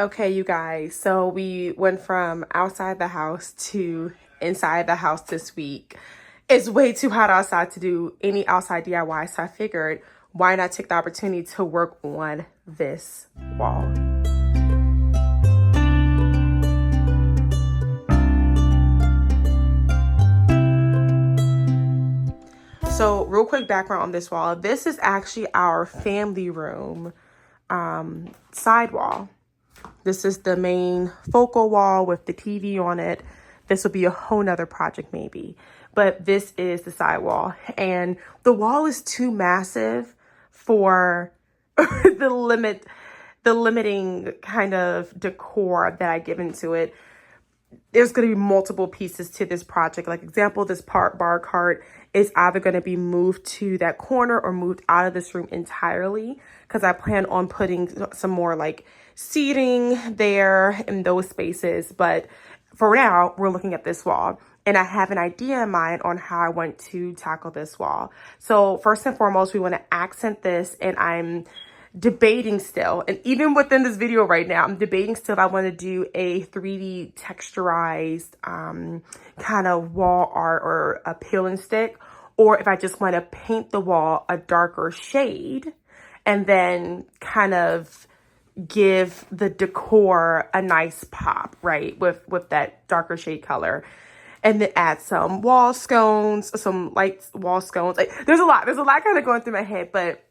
Okay, you guys, so we went from outside the house to inside the house this week. It's way too hot outside to do any outside DIY, so I figured why not take the opportunity to work on this wall. So real quick background on this wall. This is actually our family room side wall. This is the main focal wall with the TV on it. This will be a whole nother project maybe, but this is the side wall, and the wall is too massive for the limiting kind of decor that I give into it. There's going to be multiple pieces to this project. Like example, this bar cart is either going to be moved to that corner or moved out of this room entirely, because I plan on putting some more like seating there in those spaces. But for now, we're looking at this wall, and I have an idea in mind on how I want to tackle this wall. So first and foremost, we want to accent this, and I'm debating still, and even within this video right now, I'm debating still if I want to do a 3D texturized kind of wall art or a peel and stick, or if I just want to paint the wall a darker shade and then kind of give the decor a nice pop, right, with that darker shade color. And then add some wall scones, some light wall scones. Like, there's a lot kind of going through my head, but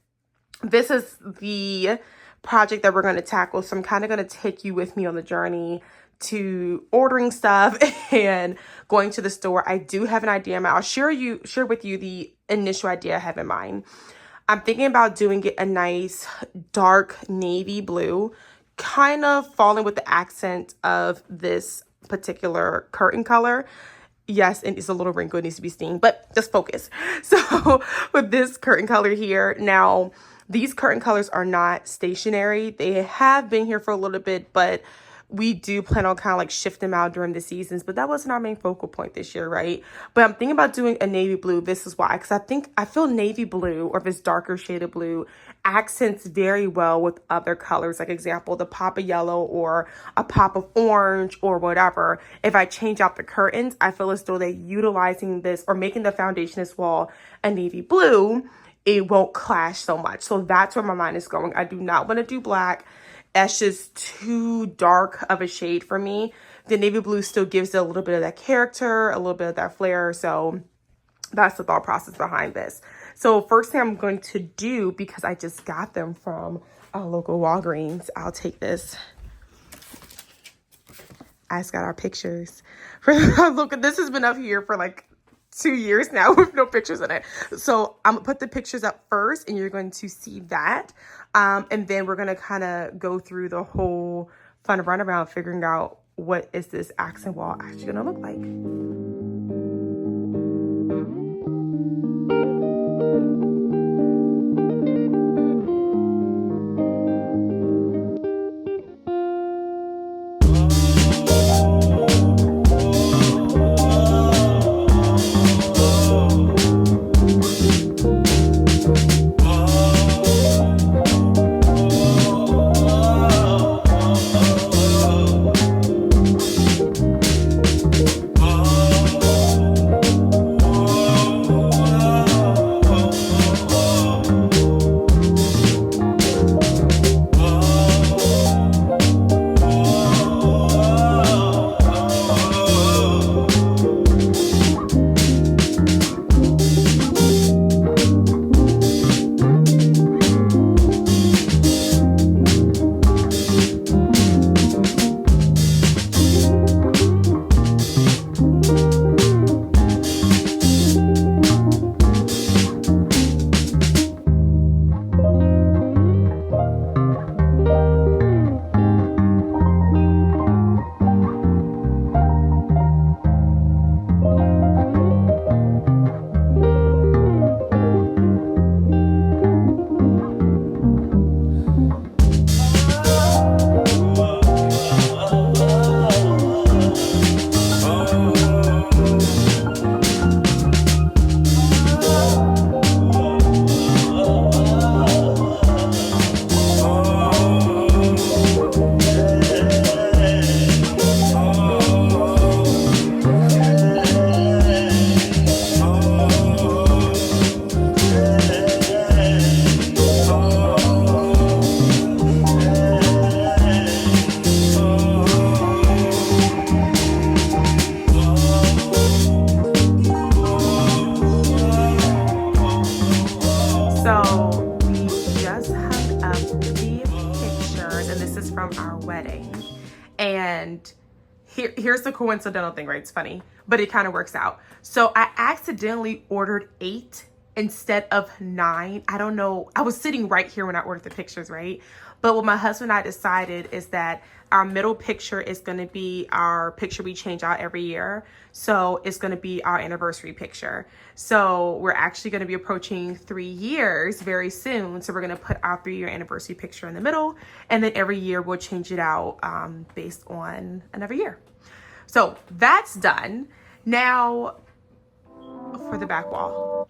this is the project that we're going to tackle. So I'm kind of going to take you with me on the journey to ordering stuff and going to the store. I do have an idea. I'll share with you the initial idea I have in mind. I'm thinking about doing it a nice dark navy blue, kind of falling with the accent of this particular curtain color. Yes, and it's a little wrinkle, it needs to be steamed, but just focus. So with this curtain color here, now these curtain colors are not stationary. They have been here for a little bit, but we do plan on kind of like shift them out during the seasons, but that wasn't our main focal point this year, right? But I'm thinking about doing a navy blue. This is why, because I feel navy blue or this darker shade of blue accents very well with other colors. Like example, the pop of yellow or a pop of orange or whatever. If I change out the curtains, I feel as though they're utilizing this or making the foundation as well a navy blue, it won't clash so much. So that's where my mind is going. I do not want to do black. That's just too dark of a shade for me. The navy blue still gives it a little bit of that character, a little bit of that flair. So that's the thought process behind this. So first thing I'm going to do, because I just got them from our local Walgreens, I'll take this. I just got our pictures. Look, this has been up here for like 2 years now with no pictures in it. So I'm gonna put the pictures up first, and you're going to see that. And then we're gonna kind of go through the whole fun runaround, figuring out what is this accent wall actually gonna look like. wedding. And here's the coincidental thing, right? It's funny, but it kind of works out. So I accidentally ordered 8 instead of 9. I don't know. I was sitting right here when I ordered the pictures, right? But what my husband and I decided is that our middle picture is going to be our picture we change out every year. So it's going to be our anniversary picture. So we're actually going to be approaching 3 years very soon. So we're going to put our 3-year anniversary picture in the middle. And then every year we'll change it out based on another year. So that's done. Now for the back wall.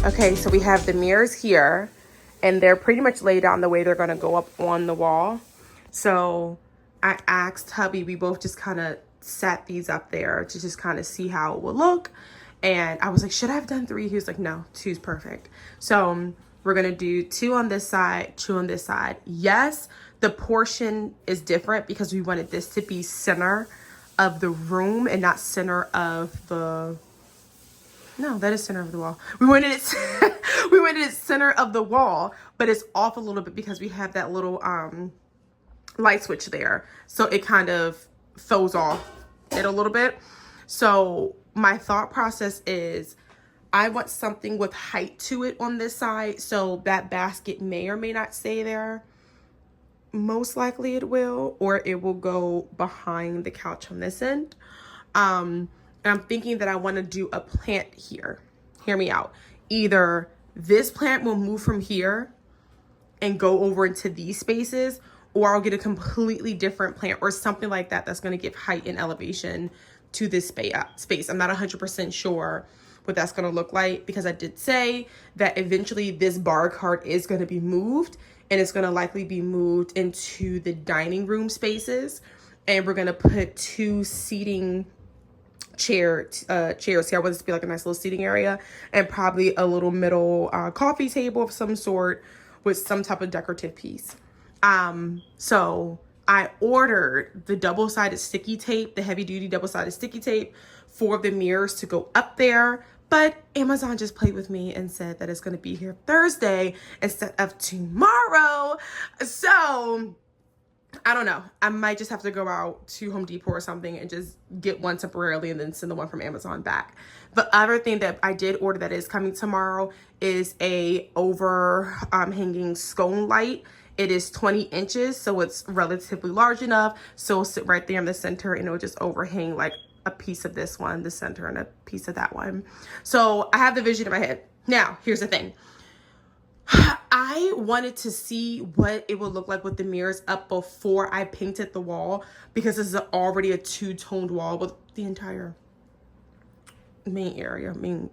Okay, so we have the mirrors here, and they're pretty much laid out the way they're going to go up on the wall. So I asked hubby, we both just kind of sat these up there to just kind of see how it would look. And I was like, should I have done 3? He was like, no, 2's perfect. So we're going to do 2 on this side, 2 on this side. Yes, the portion is different because we wanted this to be center of the room and not center of the... No, that is center of the wall. We wanted it center of the wall, but it's off a little bit because we have that little light switch there. So it kind of throws off it a little bit. So my thought process is I want something with height to it on this side. So that basket may or may not stay there. Most likely it will, or it will go behind the couch on this end. And I'm thinking that I want to do a plant here. Hear me out. Either this plant will move from here and go over into these spaces, or I'll get a completely different plant or something like that that's going to give height and elevation to this space. I'm not 100% sure what that's going to look like because I did say that eventually this bar cart is going to be moved, and it's going to likely be moved into the dining room spaces. And we're going to put 2 seating chairs here. I want this to be like a nice little seating area, and probably a little middle coffee table of some sort with some type of decorative piece. So I ordered the double-sided sticky tape, the heavy-duty double-sided sticky tape for the mirrors to go up there, but Amazon just played with me and said that it's going to be here Thursday instead of tomorrow. So I don't know. I might just have to go out to Home Depot or something and just get one temporarily and then send the one from Amazon back. The other thing that I did order that is coming tomorrow is a overhanging scone light. It is 20 inches, so it's relatively large enough. So it'll sit right there in the center, and it'll just overhang like a piece of this one, the center, and a piece of that one. So I have the vision in my head. Now, here's the thing. I wanted to see what it would look like with the mirrors up before I painted the wall, because this is already a 2-toned wall with the entire main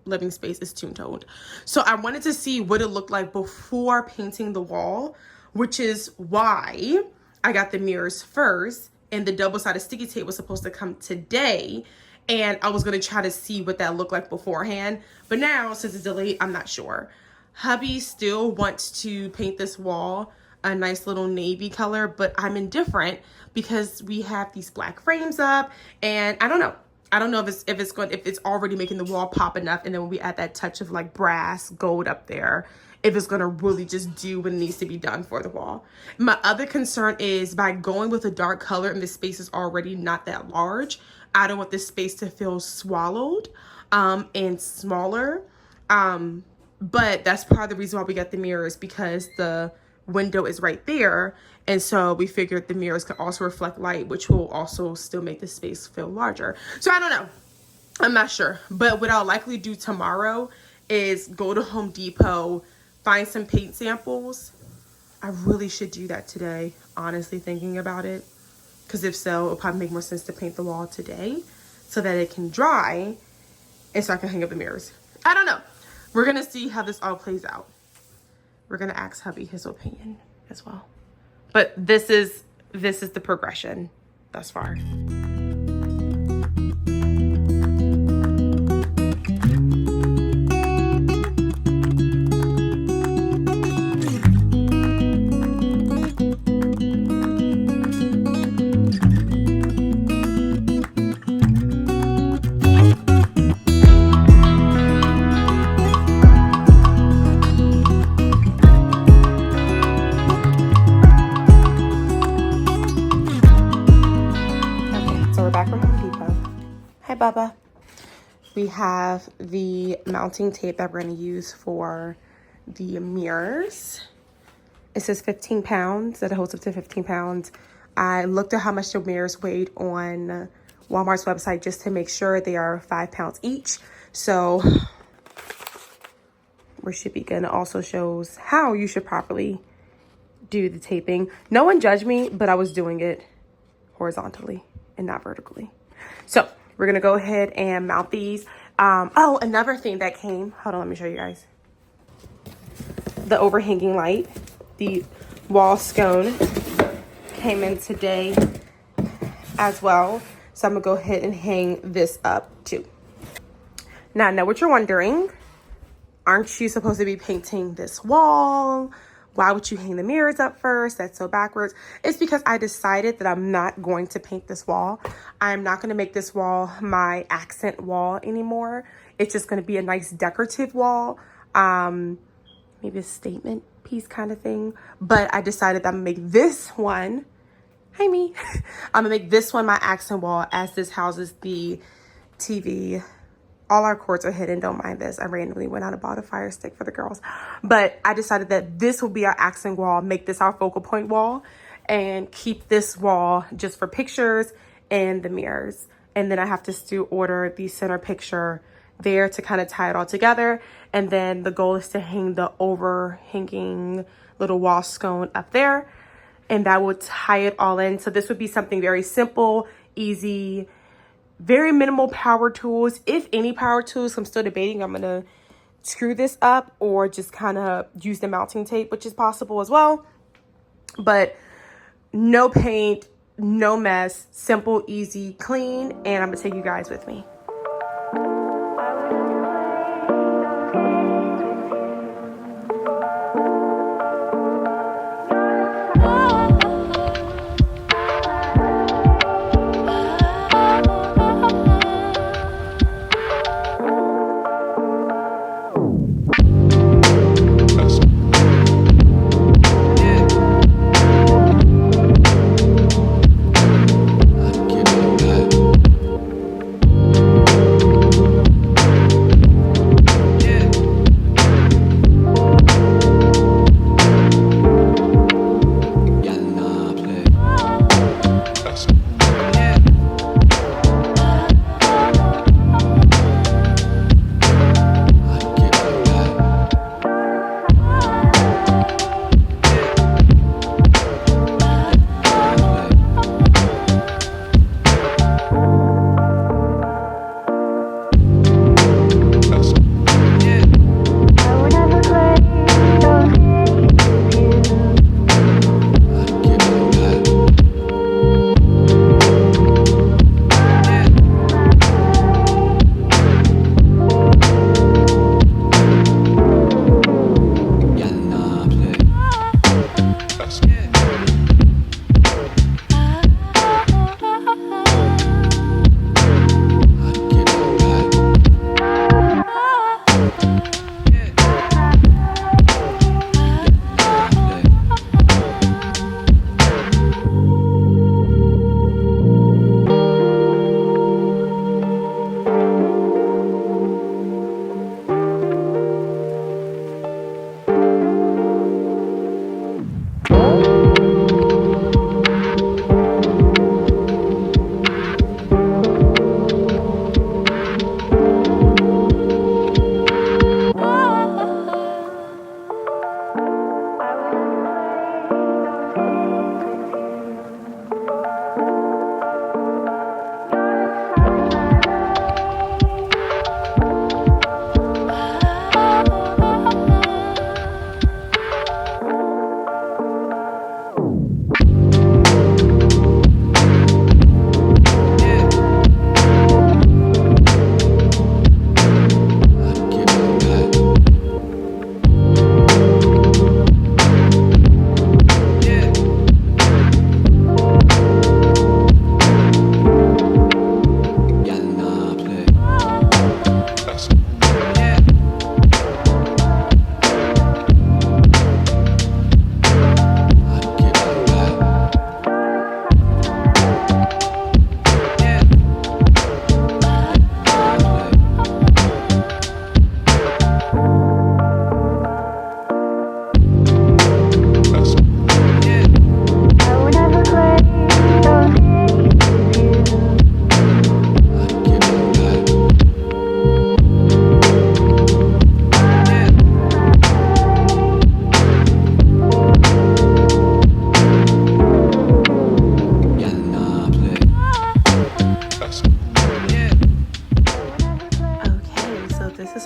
living space is 2-toned. So I wanted to see what it looked like before painting the wall, which is why I got the mirrors first, and the double-sided sticky tape was supposed to come today, and I was going to try to see what that looked like beforehand. But now, since it's delayed, I'm not sure. Hubby still wants to paint this wall a nice little navy color, but I'm indifferent because we have these black frames up, and I don't know. I don't know if it's already making the wall pop enough, and then when we add that touch of like brass gold up there, if it's gonna really just do what needs to be done for the wall. My other concern is by going with a dark color and the space is already not that large, I don't want this space to feel swallowed and smaller. But that's part of the reason why we got the mirrors, because the window is right there, and so we figured the mirrors can also reflect light, which will also still make the space feel larger. So I don't know, I'm not sure, but what I'll likely do tomorrow is go to Home Depot, find some paint samples. I really should do that today, honestly, thinking about it, because if so, it'll probably make more sense to paint the wall today so that it can dry and so I can hang up the mirrors. I don't know, we're gonna see how this all plays out. We're gonna ask hubby his opinion as well. But this is the progression thus far. Bubba. We have the mounting tape that we're going to use for the mirrors. It says 15 pounds, that it holds up to 15 pounds. I looked at how much the mirrors weighed on Walmart's website just to make sure they are 5 pounds each. So we should be good. It also shows how you should properly do the taping. No one judged me, but I was doing it horizontally and not vertically. So we're gonna go ahead and mount these. Oh, another thing that came, hold on, let me show you guys. The overhanging light, the wall scone came in today as well. So I'm gonna go ahead and hang this up too. Now, I know what you're wondering. Aren't you supposed to be painting this wall? Why would you hang the mirrors up first? That's so backwards. It's because I decided that I'm not going to paint this wall. I'm not going to make this wall my accent wall anymore. It's just going to be a nice decorative wall. Maybe a statement piece kind of thing. But I decided that I'm going to make this one, hi me, I'm going to make this one my accent wall, as this houses the TV. All our cords are hidden, don't mind this. I randomly went out and bought a fire stick for the girls. But I decided that this will be our accent wall, make this our focal point wall, and keep this wall just for pictures and the mirrors. And then I have to still order the center picture there to kind of tie it all together. And then the goal is to hang the overhanging little wall scone up there, and that will tie it all in. So this would be something very simple, easy, very minimal power tools, if any power tools. I'm still debating. I'm gonna screw this up or just kind of use the mounting tape, which is possible as well. But no paint, no mess, simple, easy, clean, and I'm gonna take you guys with me.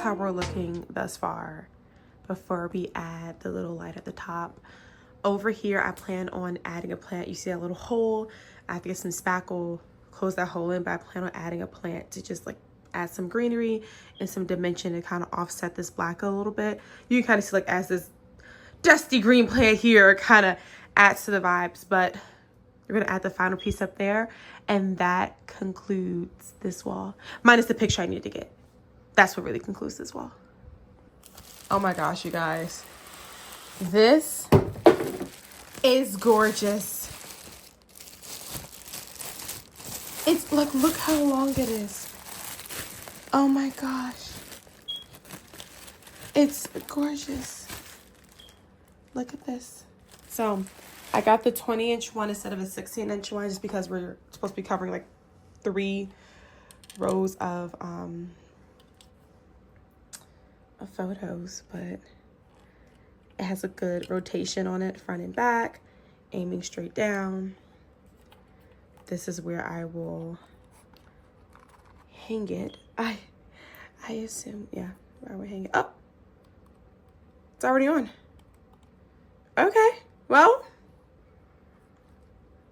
how we're looking thus far before we add the little light at the top. Over here, I plan on adding a plant. You see that little hole? I have to get some spackle, close that hole in, but I plan on adding a plant to just like add some greenery and some dimension to kind of offset this black a little bit. You can kind of see like as this dusty green plant here kind of adds to the vibes, but we're gonna add the final piece up there, and that concludes this wall. Minus the picture I need to get. That's what really concludes this wall. Oh my gosh, you guys. This is gorgeous. It's like, look how long it is. Oh my gosh. It's gorgeous. Look at this. So I got the 20-inch one instead of a 16-inch one just because we're supposed to be covering like 3 rows of photos, but it has a good rotation on it, front and back, aiming straight down. This is where I will hang it. I assume, yeah, where I would hang it. Oh, it's already on. Okay, well,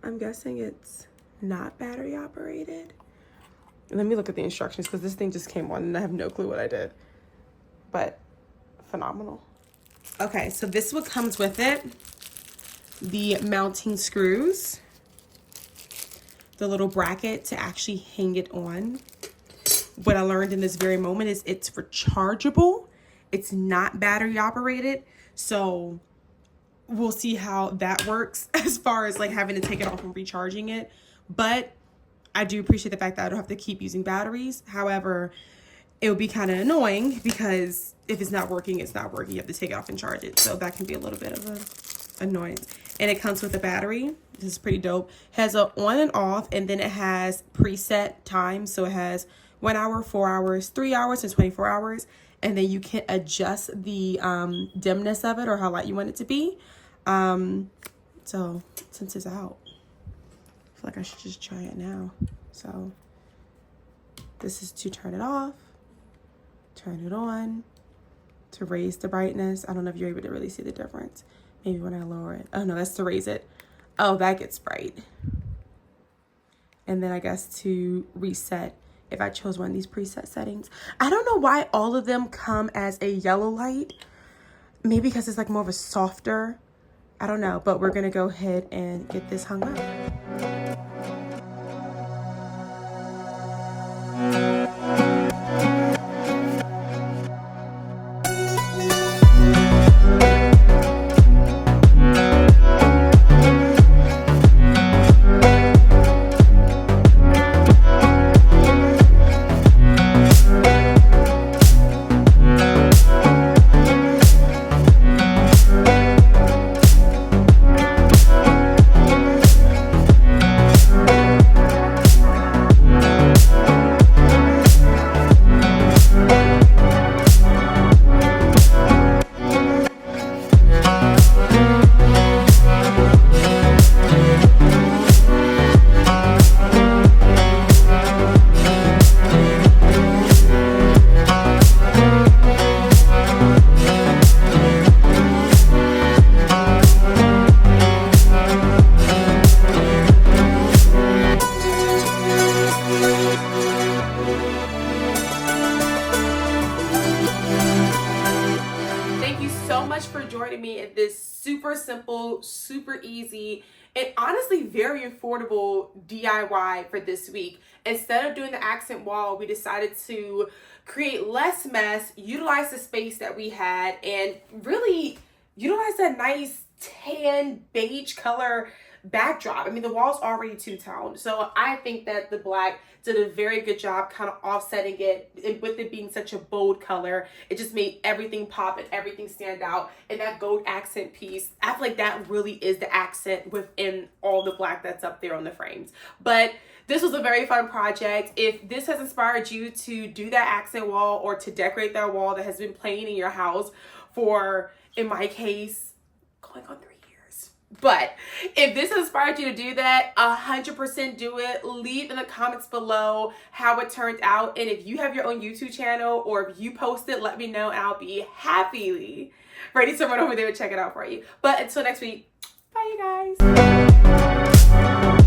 I'm guessing it's not battery operated. Let me look at the instructions because this thing just came on and I have no clue what I did. But phenomenal. Okay, so this is what comes with it. The mounting screws, the little bracket to actually hang it on. What I learned in this very moment is it's rechargeable. It's not battery operated. So we'll see how that works as far as like having to take it off and recharging it. But I do appreciate the fact that I don't have to keep using batteries. However, it would be kind of annoying because if it's not working, it's not working. You have to take it off and charge it. So that can be a little bit of an annoyance. And it comes with a battery. This is pretty dope. It has a on and off, and then it has preset time. So it has 1 hour, 4 hours, 3 hours, and 24 hours. And then you can adjust the dimness of it or how light you want it to be. So since it's out, I feel like I should just try it now. So this is to turn it off, turn it on, to raise the brightness. I don't know if you're able to really see the difference. Maybe when I lower it. Oh no, that's to raise it. Oh, that gets bright. And then I guess to reset if I chose one of these preset settings. I don't know why all of them come as a yellow light. Maybe because it's like more of a softer, I don't know, but we're gonna go ahead and get this hung up. For joining me in this super simple, super easy, and honestly very affordable DIY for this week. Instead of doing the accent wall, we decided to create less mess, utilize the space that we had, and really utilize that nice tan beige color backdrop. I mean, the wall's already two-toned, so I think that the black did a very good job kind of offsetting it, and with it being such a bold color, it just made everything pop and everything stand out. And that gold accent piece, I feel like that really is the accent within all the black that's up there on the frames. But this was a very fun project. If this has inspired you to do that accent wall or to decorate that wall that has been playing in your house for, in my case, going on 3 years, But if this inspired you to do that, 100% do it. Leave in the comments below how it turned out. And if you have your own YouTube channel or if you post it, let me know and I'll be happily ready to run over there and check it out for you. But until next week, bye you guys.